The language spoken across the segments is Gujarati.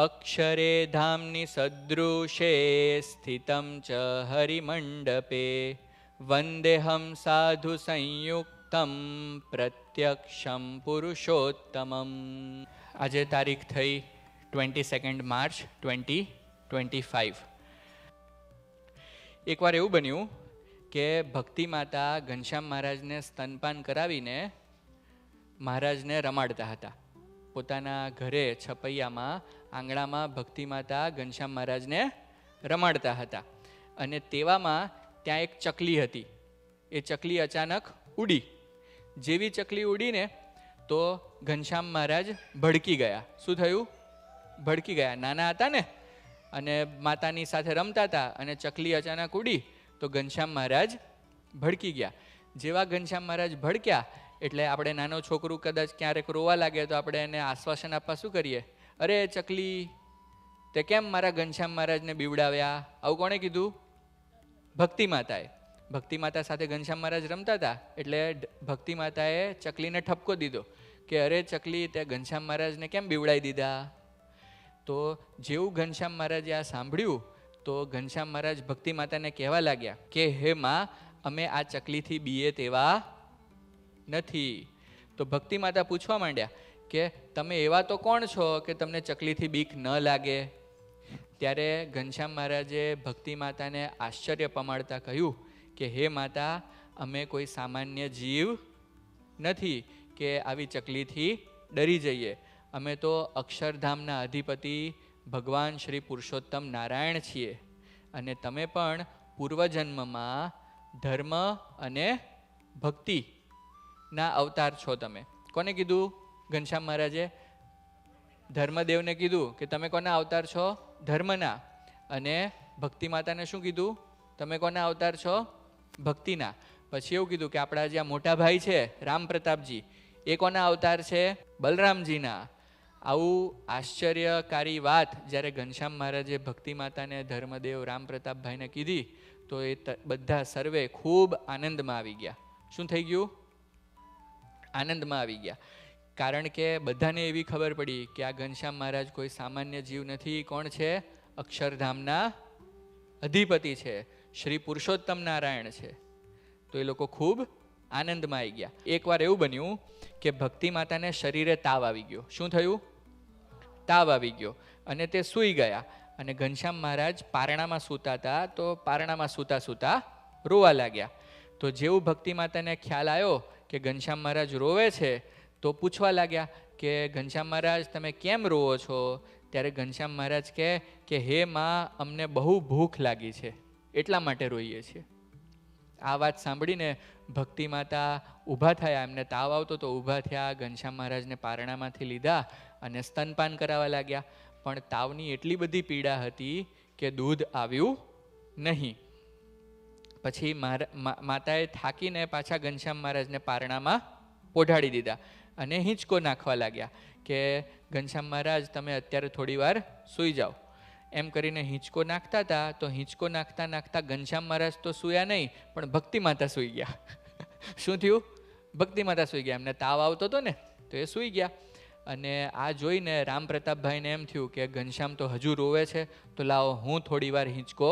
અક્ષરે ધામની સદૃશે સ્થિતમ ચ હરિમંડપે વંદેહમ સાધુ સંયુક્તમ પ્રત્યક્ષમ પુરુષોત્તમમ. આજે તારીખ થઈ 22 માર્ચ 2025. એકવાર એવું બન્યું કે ભક્તિ માતા ઘનશ્યામ મહારાજને સ્તનપાન કરાવીને મહારાજને રમાડતા હતા. પોતાના ઘરે છપૈયામાં આંગણામાં ભક્તિ માતા ઘનશ્યામ મહારાજને રમાડતા હતા. અને તેવામાં ત્યાં એક ચકલી હતી. એ ચકલી અચાનક ઉડી. જેવી ચકલી ઉડીને તો ઘનશ્યામ મહારાજ ભડકી ગયા. શું થયું? ભડકી ગયા. નાના હતા ને, અને માતાની સાથે રમતા હતા, અને ચકલી અચાનક ઉડી તો ઘનશ્યામ મહારાજ ભડકી ગયા. જેવા ઘનશ્યામ મહારાજ ભડક્યા એટલે આપણે નાનો છોકરું કદાચ ક્યારેક રોવા લાગે તો આપણે એને આશ્વાસન આપવા શું કરીએ? અરે ચકલી, તે કેમ મારા ઘનશ્યામ મહારાજને બીવડાવ્યા? આવું કોણે કીધું? ભક્તિ માતાએ. ભક્તિ માતા સાથે ઘનશ્યામ મહારાજ રમતા હતા એટલે ભક્તિ માતાએ ચકલીને ઠપકો દીધો કે અરે ચકલી, તે ઘનશ્યામ મહારાજને કેમ બીવડાવી દીધા? તો જેવું ઘનશ્યામ મહારાજે આ સાંભળ્યું તો ઘનશ્યામ મહારાજ ભક્તિ માતાને કહેવા લાગ્યા કે હે માં, અમે આ ચકલીથી બીએ તેવા નથી. તો ભક્તિ માતા પૂછવા માંડ્યા કે તમે એવા તો કોણ છો કે તમને ચકલીથી બીક ન લાગે? ત્યારે ઘનશ્યામ મહારાજે ભક્તિ માતાને આશ્ચર્ય પમાડતા કહ્યું કે હે માતા, અમે કોઈ સામાન્ય જીવ નથી કે આવી ચકલીથી ડરી જઈએ. અમે તો અક્ષરધામના અધિપતિ ભગવાન શ્રી પુરુષોત્તમ નારાયણ છીએ, અને તમે પણ પૂર્વજન્મમાં ધર્મ અને ભક્તિના અવતાર છો. તમે કોને કીધું? ઘનશ્યામ મહારાજે ધર્મદેવને કીધું કે તમે કોના અવતાર છો? ધર્મના. અને ભક્તિ માતાને શું કીધું? તમે કોના અવતાર છો? ભક્તિના. પછી એવું કીધું કે આપણા જ્યાં મોટા ભાઈ છે રામ પ્રતાપજી, એ કોના અવતાર છે? બલરામજીના. આવું આશ્ચર્યકારી વાત જ્યારે ઘનશ્યામ મહારાજે ભક્તિ માતાને ધર્મદેવ રામ પ્રતાપભાઈને કીધી તો એ બધા સર્વે ખૂબ આનંદમાં આવી ગયા. શું થઈ ગયું? આનંદમાં આવી ગયા. કારણ કે બધાને એવી ખબર પડી કે આ ઘનશ્યામ મહારાજ કોઈ સામાન્ય જીવ નથી. કોણ છે? અક્ષરધામના અધિપતિ છે, શ્રી પુરુષોત્તમ નારાયણ છે. તો એ લોકો ખૂબ આનંદમાં આવી ગયા. એકવાર એવું બન્યું કે ભક્તિ માતાને શરીરે તાવ આવી ગયો. શું થયું? તાવ આવી ગયો અને તે સૂઈ ગયા. અને ઘનશ્યામ મહારાજ પારણામાં સૂતા હતા તો પારણામાં સૂતા સૂતા રોવા લાગ્યા. તો જેવું ભક્તિ માતાને ખ્યાલ આવ્યો કે ઘનશ્યામ મહારાજ રોવે છે તો પૂછવા લાગ્યા કે ઘનશ્યામ મહારાજ, તમે કેમ રોવો છો? ત્યારે ઘનશ્યામ મહારાજ કહે કે હે માં, અમને બહુ ભૂખ લાગી છે એટલા માટે રોઈએ છીએ. આ વાત સાંભળીને ભક્તિ માતા ઊભા થયા. એમને તાવ આવતો તો ઊભા થયા, ઘનશ્યામ મહારાજને પારણામાંથી લીધા અને સ્તનપાન કરાવવા લાગ્યા. પણ તાવની એટલી બધી પીડા હતી કે દૂધ આવ્યું નહીં. પછી માતાએ થાકીને પાછા ઘનશ્યામ મહારાજને પારણામાં પોઢાડી દીધા અને હિંચકો નાખવા લાગ્યા કે ઘનશ્યામ મહારાજ, તમે અત્યારે થોડી વાર સૂઈ જાઓ. એમ કરીને હિંચકો નાખતા હતા તો હિંચકો નાખતા નાખતા ઘનશ્યામ મહારાજ તો સૂયા નહીં, પણ ભક્તિ માતા સૂઈ ગયા. શું થયું? ભક્તિ માતા સૂઈ ગયા. એમને તાવ આવતો હતો ને તો એ સૂઈ ગયા. અને આ જોઈને રામ પ્રતાપભાઈને એમ થયું કે ઘનશ્યામ તો હજુ રોવે છે, તો લાવો હું થોડી વાર હિંચકો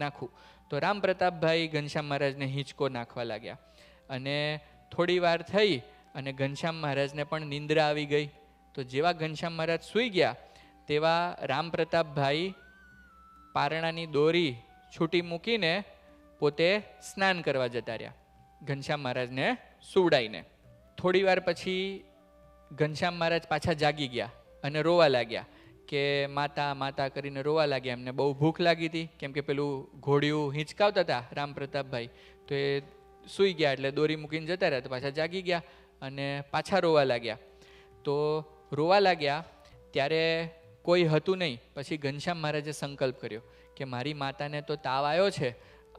નાખું. તો રામ પ્રતાપભાઈ ઘનશ્યામ મહારાજને હિંચકો નાખવા લાગ્યા. અને થોડી વાર થઈ અને ઘનશ્યામ મહારાજને પણ નિંદ્રા આવી ગઈ. તો જેવા ઘનશ્યામ મહારાજ સૂઈ ગયા તેવા રામ પ્રતાપભાઈ પારણાની દોરી છૂટી મૂકીને પોતે સ્નાન કરવા જતા રહ્યા ઘનશ્યામ મહારાજને સુવડાવીને. થોડી વાર પછી ઘનશ્યામ મહારાજ પાછા જાગી ગયા અને રોવા લાગ્યા કે માતા માતા કરીને રોવા લાગ્યા. એમને બહુ ભૂખ લાગી હતી, કેમ કે પેલું ઘોડિયું હિંચકાવતા હતા રામ પ્રતાપભાઈ, તો એ સૂઈ ગયા એટલે દોરી મૂકીને જતા રહ્યા. તો પાછા જાગી ગયા અને પાછા રોવા લાગ્યા. તો રોવા લાગ્યા ત્યારે કોઈ હતું નહીં. પછી ઘનશ્યામ મહારાજે સંકલ્પ કર્યો કે મારી માતાને તો તાવ આવ્યો છે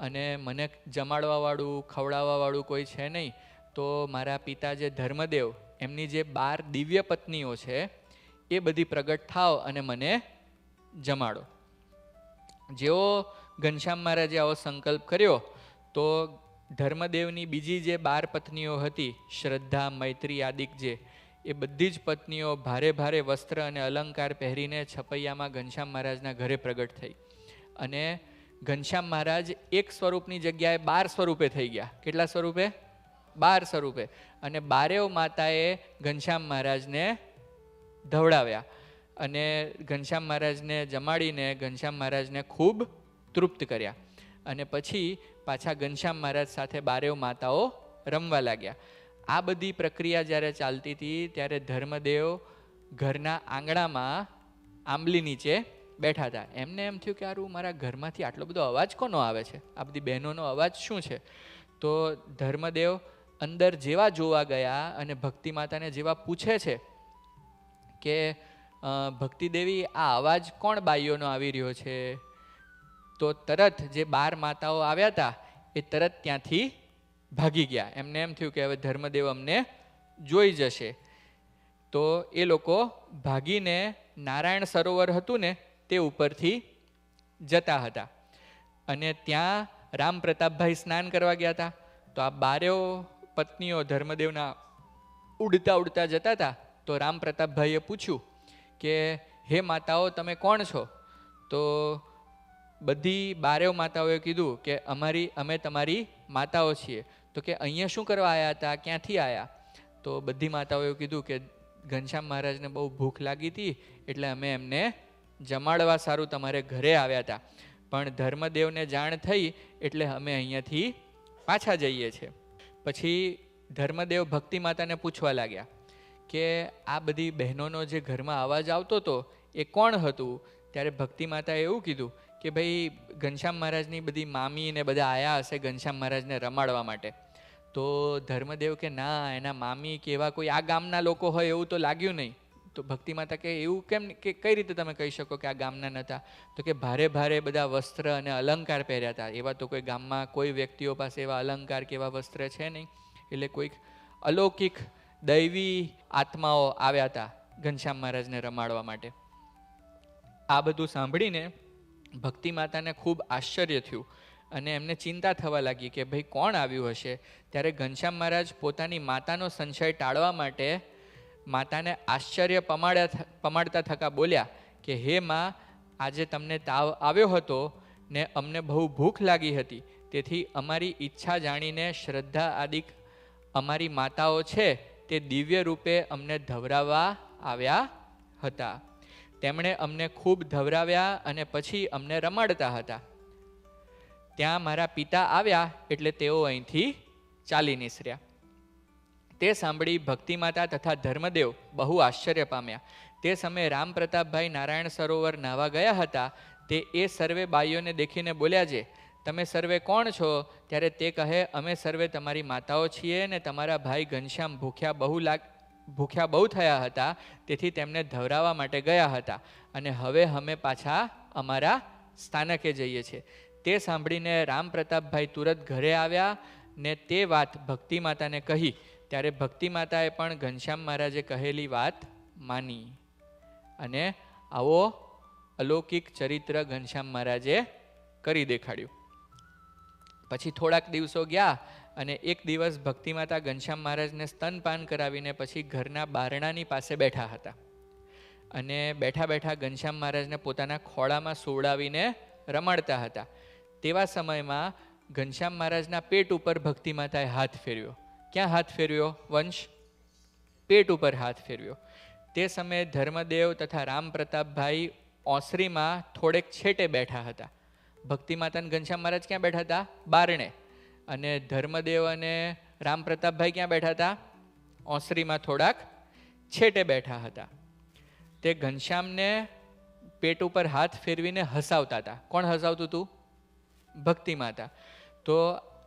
અને મને જમાડવાવાળું ખવડાવવાવાળું કોઈ છે નહીં, તો મારા પિતા જે ધર્મદેવ, એમની જે 12 દિવ્ય પત્નીઓ છે એ બધી પ્રગટ થાવ અને મને જમાડો. જેવો ઘનશ્યામ મહારાજે આવો સંકલ્પ કર્યો તો ધર્મદેવની બીજી જે 12 પત્નીઓ હતી, શ્રદ્ધા, મૈત્રી, આદિક, જે એ બધી જ પત્નીઓ ભારે ભારે વસ્ત્ર અને અલંકાર પહેરીને છપૈયામાં ઘનશ્યામ મહારાજના ઘરે પ્રગટ થઈ. અને ઘનશ્યામ મહારાજ એક સ્વરૂપની જગ્યાએ 12 સ્વરૂપે થઈ ગયા. કેટલા સ્વરૂપે? 12 સ્વરૂપે. અને 12 માતાએ ઘનશ્યામ મહારાજને ધવડાવ્યા અને ઘનશ્યામ મહારાજને જમાડીને ઘનશ્યામ મહારાજને ખૂબ તૃપ્ત કર્યા. અને પછી પાછા ઘનશ્યામ મહારાજ સાથે 12 માતાઓ રમવા લાગ્યા. આ બધી પ્રક્રિયા જ્યારે ચાલતી હતી ત્યારે ધર્મદેવ ઘરના આંગણામાં આંબલી નીચે બેઠા હતા. એમને એમ થયું કે આરું મારા ઘરમાંથી આટલો બધો અવાજ કોનો આવે છે? આ બધી બહેનોનો અવાજ શું છે? તો ધર્મદેવ અંદર જેવા જોવા ગયા અને ભક્તિ માતાને જેવા પૂછે છે કે ભક્તિદેવી આ અવાજ કોણ બાઈઓનો આવી રહ્યો છે? તો તરત જે 12 માતાઓ આવ્યા હતા એ તરત ત્યાંથી ભાગી ગયા. એમને એમ થયું કે હવે ધર્મદેવ અમને જોઈ જશે. તો એ લોકો ભાગીને નારાયણ સરોવર હતું ને તે ઉપરથી જતા હતા. અને ત્યાં રામ પ્રતાપભાઈ સ્નાન કરવા ગયા હતા. તો આ 12 પત્નીઓ ધર્મદેવના ઉડતા ઉડતા જતા હતા. તો રામ પ્રતાપભાઈએ પૂછ્યું કે હે માતાઓ, તમે કોણ છો? તો બધી 12 માતાઓએ કીધું કે અમે તમારી માતાઓ છીએ. તો કે અહીંયા શું કરવા આવ્યા હતા? ક્યાંથી આવ્યા? તો બધી માતાઓએ કીધું કે ઘનશ્યામ મહારાજને બહુ ભૂખ લાગી હતી એટલે અમે એમને જમાડવા સારું તમારે ઘરે આવ્યા હતા. પણ ધર્મદેવને જાણ થઈ એટલે અમે અહીંયાથી પાછા જઈએ છીએ. પછી ધર્મદેવ ભક્તિ માતાને પૂછવા લાગ્યા કે આ બધી બહેનોનો જે ઘરમાં અવાજ આવતો હતો એ કોણ હતું? ત્યારે ભક્તિ માતાએ એવું કીધું કે ભાઈ ઘનશ્યામ મહારાજની બધી મામી ને બધા આવ્યા હશે ઘનશ્યામ મહારાજને રમાડવા માટે. તો ધર્મદેવ કે ના, એના મામી કે એવા કોઈ આ ગામના લોકો હોય એવું તો લાગ્યું નહીં. તો ભક્તિ માતા કે એવું કેમ, કે કઈ રીતે તમે કહી શકો કે આ ગામના નહોતા? તો કે ભારે ભારે બધા વસ્ત્ર અને અલંકાર પહેર્યા હતા. એવા તો કોઈ ગામમાં કોઈ વ્યક્તિઓ પાસે એવા અલંકાર કે એવા વસ્ત્ર છે નહીં. એટલે કોઈક અલૌકિક દૈવી આત્માઓ આવ્યા હતા ઘનશ્યામ મહારાજને રમાડવા માટે. આ બધું સાંભળીને ભક્તિ માતાને ખૂબ આશ્ચર્ય થયું અને એમને ચિંતા થવા લાગી કે ભાઈ કોણ આવ્યું હશે. ત્યારે ઘનશ્યામ મહારાજ પોતાની માતાનો સંશય ટાળવા માટે માતાને આશ્ચર્ય પમાડતા થકા બોલ્યા કે હે માં, આજે તમને તાવ આવ્યો હતો ને અમને બહુ ભૂખ લાગી હતી, તેથી અમારી ઈચ્છા જાણીને શ્રદ્ધા આદિક અમારી માતાઓ છે તે દિવ્ય રૂપે અમને ધવરાવવા આવ્યા હતા. તેમણે અમને ખૂબ ધવરાવ્યા અને પછી અમને રમાડતા હતા. ત્યાં મારા પિતા આવ્યા એટલે તેઓ અહીંથી ચાલી નીસર્યા. તે સાંભળી ભક્તિ માતા તથા ધર્મદેવ બહુ આશ્ચર્ય પામ્યા. તે સમયે રામ પ્રતાપભાઈ નારાયણ સરોવર નાહવા ગયા હતા. તે એ સર્વે બાઈઓને દેખીને બોલ્યા છે, તમે સર્વે કોણ છો? ત્યારે તે કહે, અમે સર્વે તમારી માતાઓ છીએ ને તમારા ભાઈ ઘનશ્યામ ભૂખ્યા બહુ થયા હતા, તેથી તેમને ધવરાવવા માટે ગયા હતા અને હવે અમે પાછા અમારા સ્થાનકે જઈએ છીએ. તે સાંભળીને રામ પ્રતાપભાઈ તુરત ઘરે આવ્યા ને તે વાત ભક્તિ માતાને કહી. ત્યારે ભક્તિ માતાએ પણ ઘનશ્યામ મહારાજે કહેલી વાત માની અને આવો અલૌકિક ચરિત્ર ઘનશ્યામ મહારાજે કરી દેખાડ્યું. પછી થોડાક દિવસો ગયા અને એક દિવસ ભક્તિ માતા ઘનશ્યામ મહારાજને સ્તનપાન કરાવીને પછી ઘરના બારણાની પાસે બેઠા હતા અને બેઠા બેઠા ઘનશ્યામ મહારાજને પોતાના ખોળામાં સુવડાવીને રમાડતા હતા. તેવા સમયમાં ઘનશ્યામ મહારાજના પેટ ઉપર ભક્તિ માતાએ હાથ ફેરવ્યો. ક્યાં હાથ ફેરવ્યો વંશ? પેટ ઉપર હાથ ફેરવ્યો. તે સમયે ધર્મદેવ તથા રામ પ્રતાપભાઈ ઓસરીમાં થોડેક છેટે બેઠા હતા. ભક્તિ માતા અને ઘનશ્યામ મહારાજ ક્યાં બેઠા હતા? બારણે. અને ધર્મદેવ અને રામ પ્રતાપભાઈ ક્યાં બેઠા હતા? ઓસરીમાં થોડાક છેટે બેઠા હતા. તે ઘનશ્યામને પેટ ઉપર હાથ ફેરવીને હસાવતા હતા. કોણ હસાવતું હતું? ભક્તિ માતા. તો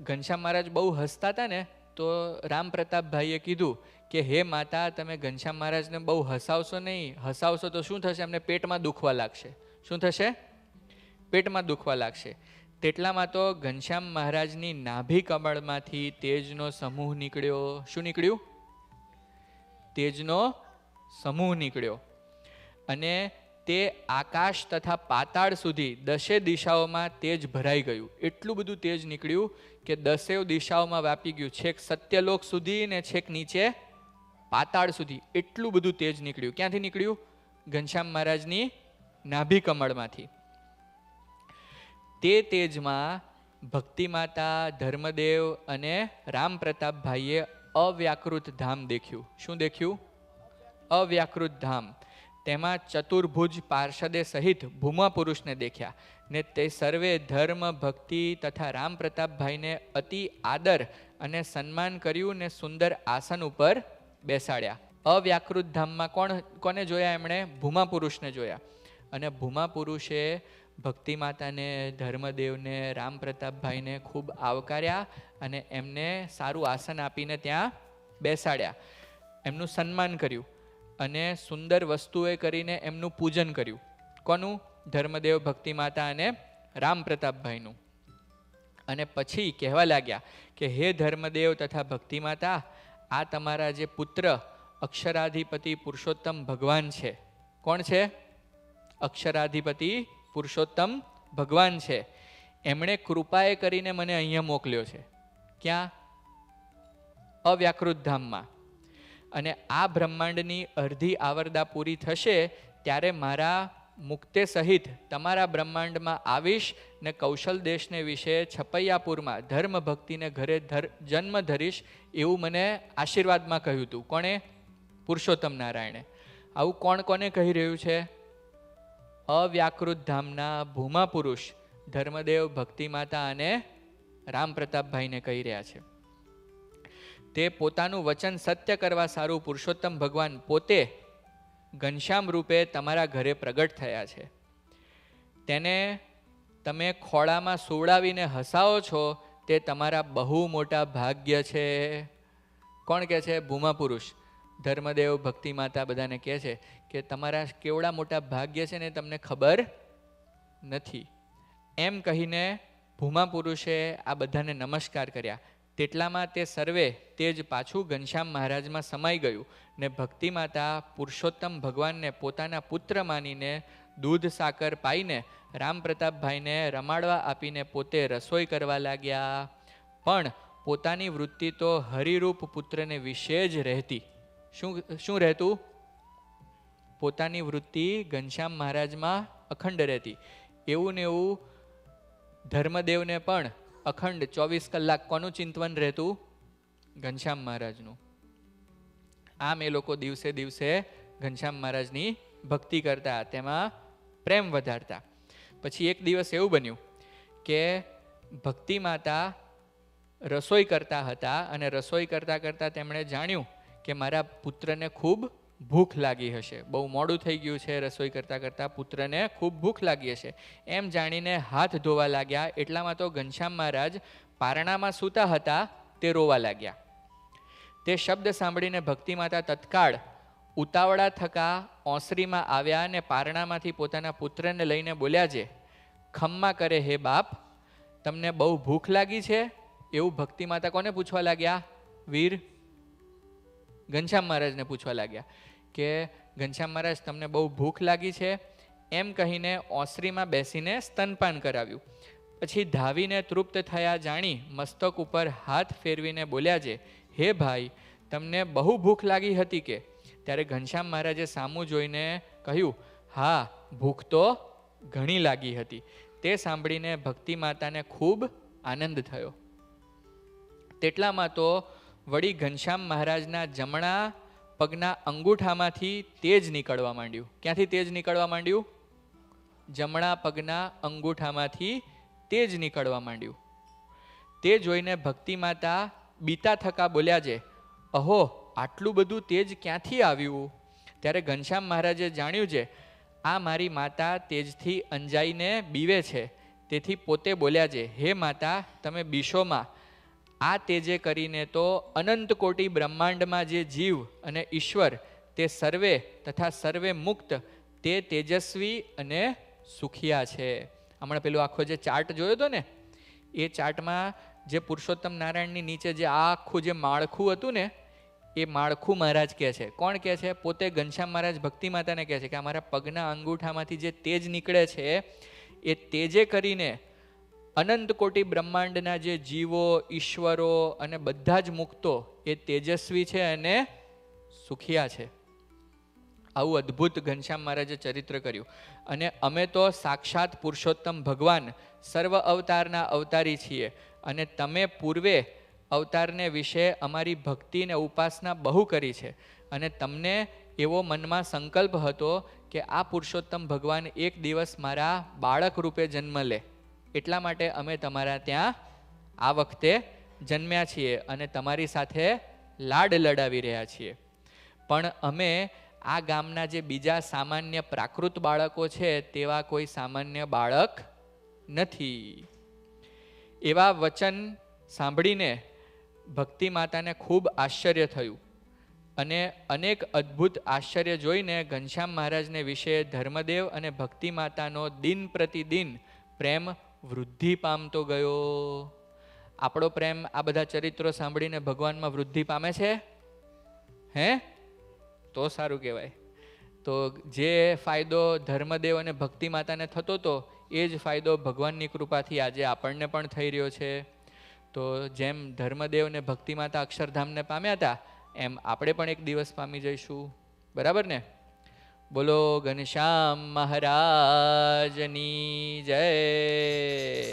ઘનશ્યામ મહારાજ બહુ હસતા હતા ને, તો રામ પ્રતાપભાઈએ કીધું કે હે માતા, તમે ઘનશ્યામ મહારાજને બહુ હસાવશો નહીં. હસાવશો તો શું થશે? એમને પેટમાં દુખવા લાગશે. શું થશે? પેટમાં દુખવા લાગશે. તેટલામાં તો ઘનશ્યામ મહારાજની નાભી કમળમાંથી તેજનો સમૂહ નીકળ્યો. શું નીકળ્યું? તેજનો સમૂહ નીકળ્યો અને તે આકાશ તથા પાતાળ સુધી 10 દિશાઓમાં તેજ ભરાઈ ગયું. એટલું બધું તેજ નીકળ્યું કે 10 દિશાઓમાં વ્યાપી ગયું, છેક સત્યલોક સુધી ને છેક નીચે પાતાળ સુધી એટલું બધું તેજ નીકળ્યું. ક્યાંથી નીકળ્યું? ઘનશ્યામ મહારાજની નાભી કમળમાંથી. તે તેજમાં ભક્તિ માતા, ધર્મદેવ અને રામ પ્રતાપભાઈએ અવ્યાકૃત ધામ દેખ્યું. શું દેખ્યું? અવ્યાકૃત ધામ. તેમાં ચતુર્ભુજ પાર્ષદે સહિત ભૂમા પુરુષને દેખ્યા ને તે સર્વે ધર્મ, ભક્તિ તથા રામ પ્રતાપભાઈને અતિ આદર અને સન્માન કર્યું ને સુંદર આસન ઉપર બેસાડ્યા. અવ્યાકૃત ધામમાં કોને જોયા? એમણે ભૂમા પુરુષને જોયા. અને ભૂમા પુરુષે ભક્તિ માતાને, ધર્મદેવને, રામ પ્રતાપભાઈને ખૂબ આવકાર્યા અને એમને સારું આસન આપીને ત્યાં બેસાડ્યા, એમનું સન્માન કર્યું અને સુંદર વસ્તુએ કરીને એમનું પૂજન કર્યું. કોનું? ધર્મદેવ, ભક્તિ માતા અને રામ પ્રતાપભાઈનું. અને પછી કહેવા લાગ્યા કે હે ધર્મદેવ તથા ભક્તિ માતા, આ તમારા જે પુત્ર અક્ષરાધિપતિ પુરુષોત્તમ ભગવાન છે. કોણ છે? અક્ષરાધિપતિ પુરુષોત્તમ ભગવાન છે. એમણે કૃપાએ કરીને મને અહીંયા મોકલ્યો છે. ક્યાં? અવ્યાકૃત ધામમાં. અને આ બ્રહ્માંડની અડધી આવરદા પૂરી થશે ત્યારે મારા મુક્તે સહિત તમારા બ્રહ્માંડમાં આવીશ ને કૌશલ દેશને વિશે છપૈયાપુરમાં ધર્મ ભક્તિને ઘરે જન્મ ધરીશ એવું મને આશીર્વાદમાં કહ્યું હતું. કોણે? પુરુષોત્તમ નારાયણે. આવું કોણ કોને કહી રહ્યું છે? અવ્યાકૃત ધામના ભૂમા પુરુષ ધર્મદેવ, ભક્તિ માતા અને રામ પ્રતાપભાઈને કહી રહ્યા છે. તે પોતાનું વચન સત્ય કરવા સારું પુરુષોત્તમ ભગવાન પોતે ઘનશ્યામ રૂપે તમારા ઘરે પ્રગટ થયા છે. તેને તમે ખોળામાં સુવડાવીને હસાવો છો તે તમારા બહુ મોટા ભાગ્ય છે. કોણ કહે છે? ભૂમા પુરુષ. ધર્મદેવ, ભક્તિ માતા બધાને કહે છે કે તમારા કેવડા મોટા ભાગ્ય છે ને તમને ખબર નથી. એમ કહીને ભૂમા પુરુષે આ બધાને નમસ્કાર કર્યા. તેટલામાં તે સર્વે તેજ પાછું ઘનશ્યામ મહારાજમાં સમાઈ ગયું ને ભક્તિ માતા પુરુષોત્તમ ભગવાનને પોતાના પુત્ર માનીને દૂધ સાકર પાઈને રામ પ્રતાપભાઈને રમાડવા આપીને પોતે રસોઈ કરવા લાગ્યા. પણ પોતાની વૃત્તિ તો હરિરૂપ પુત્રને વિશે જ રહેતી. શું રહેતું? પોતાની વૃત્તિ ઘનશ્યામ મહારાજમાં અખંડ રહેતી. એવું ને એવું ધર્મદેવને પણ અખંડ 24 કલાક કોનું ચિંતવન રહેતું? ઘનશ્યામ મહારાજનું. આમ એ લોકો દિવસે દિવસે ઘનશ્યામ મહારાજની ભક્તિ કરતા, તેમાં પ્રેમ વધારતા. પછી એક દિવસ એવું બન્યું કે ભક્તિ માતા રસોઈ કરતા હતા અને રસોઈ કરતા કરતા તેમણે જાણ્યું કે મારા પુત્રને ખૂબ ભૂખ લાગી હશે. બહુ મોડું થઈ ગયું છે, રસોઈ કરતા કરતા પુત્રને ખૂબ ભૂખ લાગી હશે. એમ જાણીને હાથ ધોવા લાગ્યા. એટલામાં તો ઘનશ્યામ મહારાજ પારણામાં સૂતા હતા, તે રોવા લાગ્યા. તે શબ્દ સાંભળીને ભક્તિ માતા તત્કાળ ઉતાવળા થકા ઓસરીમાં આવ્યા અને પારણામાંથી પોતાના પુત્રને લઈને બોલ્યા છે, ખમ્મા કરે હે બાપ, તમને બહુ ભૂખ લાગી છે? એવું ભક્તિ માતા કોને પૂછવા લાગ્યા? વીર ઘનશ્યામ મહારાજને પૂછવા લાગ્યા કે ઘનશ્યામ મહારાજ તમને બહુ ભૂખ લાગી છે? એમ કહીને ઓસરીમાં બેસીને સ્તનપાન કરાવ્યું. પછી ધાવીને તૃપ્ત થયા જાણી મસ્તક ઉપર હાથ ફેરવીને બોલ્યા છે, હે ભાઈ, તમને બહુ ભૂખ લાગી હતી કે? ત્યારે ઘનશ્યામ મહારાજે સામું જોઈને કહ્યું, હા, ભૂખ તો ઘણી લાગી હતી. તે સાંભળીને ભક્તિ માતાને ખૂબ આનંદ થયો. તેટલામાં તો વળી ઘનશ્યામ મહારાજના જમણા પગના અંગૂઠામાંથી તેજ નીકળવા માંડ્યું. ક્યાંથી તેજ નીકળવા માંડ્યું? જમણા પગના અંગૂઠામાંથી તેજ નીકળવા માંડ્યું. તે જોઈને ભક્તિ માતા બીતા થકા બોલ્યા છે, અહો, આટલું બધું તેજ ક્યાંથી આવ્યું? ત્યારે ઘનશ્યામ મહારાજે જાણ્યું છે આ મારી માતા તેજથી અંજાઈને બીવે છે. તેથી પોતે બોલ્યા છે, હે માતા, તમે બીશોમાં. આ તેજે કરીને તો અનંત કોટી બ્રહ્માંડમાં જે જીવ અને ઈશ્વર તે સર્વે તથા સર્વે મુક્ત તે તેજસ્વી અને સુખિયા છે. હમણાં પેલું આખો જે ચાર્ટ જોયો હતો ને, એ ચાર્ટમાં જે પુરુષોત્તમ નારાયણની નીચે જે આખું જે માળખું હતું ને, એ માળખું મહારાજ કહે છે. કોણ કહે છે? પોતે ઘનશ્યામ મહારાજ ભક્તિ માતાને કહે છે કે અમારા પગના અંગૂઠામાંથી જે તેજ નીકળે છે એ તેજે કરીને અનંત કોટી બ્રહ્માંડના જે જીવો, ઈશ્વરો અને બધા જ મુક્તો એ તેજસ્વી છે અને સુખિયા છે. આવું અદ્ભુત ઘનશ્યામ મહારાજે ચરિત્ર કર્યું. અને અમે તો સાક્ષાત પુરુષોત્તમ ભગવાન સર્વ અવતારના અવતારી છીએ, અને તમે પૂર્વે અવતારને વિશે અમારી ભક્તિ ને ઉપાસના બહુ કરી છે, અને તમને એવો મનમાં સંકલ્પ હતો કે આ પુરુષોત્તમ ભગવાન એક દિવસ મારા બાળક રૂપે જન્મ લે, એટલા માટે અમે તમારા ત્યાં આ વખતે જન્મ્યા છીએ અને તમારી સાથે લાડ લડાવી રહ્યા છીએ. પણ અમે આ ગામના જે બીજા સામાન્ય પ્રાકૃત બાળકો છે તેવા કોઈ સામાન્ય બાળક નથી. એવા વચન સાંભળીને ભક્તિ માતાને ખૂબ આશ્ચર્ય થયું, અને અનેક અદ્ભુત આશ્ચર્ય જોઈને ઘનશ્યામ મહારાજને વિશે ધર્મદેવ અને ભક્તિ માતાનો દિન પ્રતિદિન પ્રેમ વૃદ્ધિ પામતો ગયો. આપણો પ્રેમ આ બધા ચરિત્રો સાંભળીને ભગવાનમાં વૃદ્ધિ પામે છે? હે? તો સારું કહેવાય. તો જે ફાયદો ધર્મદેવ અને ભક્તિ માતાને થતો હતો એ જ ફાયદો ભગવાનની કૃપાથી આજે આપણને પણ થઈ રહ્યો છે. તો જેમ ધર્મદેવ અને ભક્તિ માતા અક્ષરધામને પામ્યા હતા, એમ આપણે પણ એક દિવસ પામી જઈશું. બરાબર ને? બોલો ઘનશ્યામ મહારાજની જય.